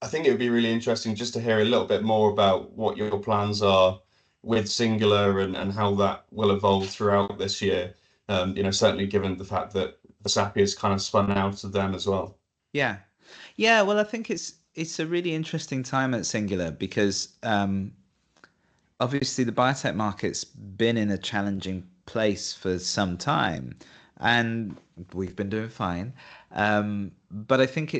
I think it would be really interesting just to hear a little bit more about what your plans are with Singular and how that will evolve throughout this year. Certainly given the fact that Vasapi has kind of spun out of them as well. Yeah. Yeah, well, I think it's a really interesting time at Singular because obviously the biotech market's been in a challenging place for some time, and we've been doing fine. But I think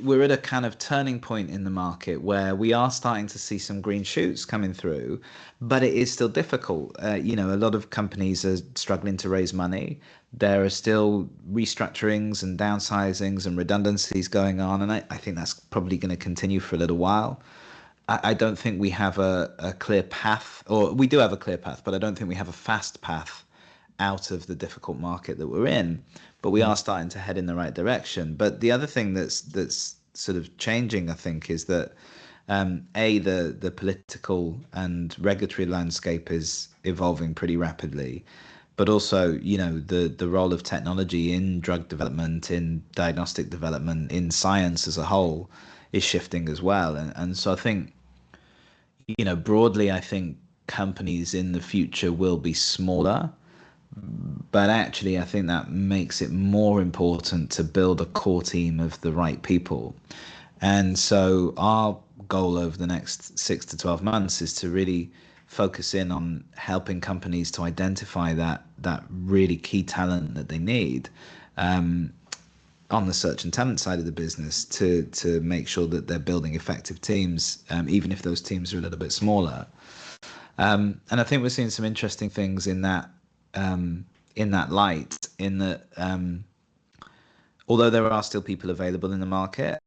we're at a kind of turning point in the market where we are starting to see some green shoots coming through, but it is still difficult. A lot of companies are struggling to raise money. There are still restructurings and downsizings and redundancies going on, and I think that's probably going to continue for a little while. I don't think we have a clear path, or we do have a clear path, but I don't think we have a fast path out of the difficult market that we're in. But we are starting to head in the right direction. But the other thing that's sort of changing, I think, is that the political and regulatory landscape is evolving pretty rapidly, but also the role of technology in drug development, in diagnostic development, in science as a whole is shifting as well. And so I think broadly, I think companies in the future will be smaller, but actually, I think that makes it more important to build a core team of the right people. And so, our goal over the next 6 to 12 months is to really focus in on helping companies to identify that really key talent that they need. On the search and talent side of the business to make sure that they're building effective teams, even if those teams are a little bit smaller. And I think we're seeing some interesting things in that light. In that, although there are still people available in the market,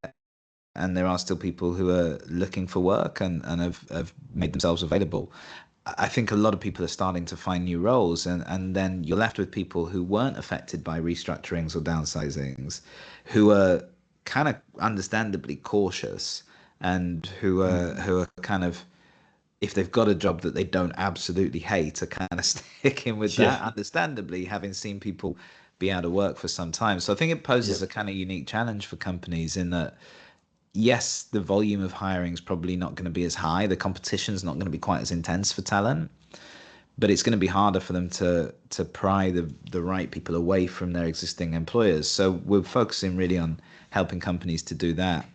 and there are still people who are looking for work and have made themselves available, I think a lot of people are starting to find new roles, and then you're left with people who weren't affected by restructurings or downsizings, who are kind of understandably cautious, and who are kind of, if they've got a job that they don't absolutely hate, are kind of sticking with Yeah, that, understandably, having seen people be out of work for some time. So I think it yeah, poses a kind of unique challenge for companies in that yes, the volume of hiring is probably not going to be as high. The competition's not going to be quite as intense for talent, but it's going to be harder for them to pry the right people away from their existing employers. So we're focusing really on helping companies to do that.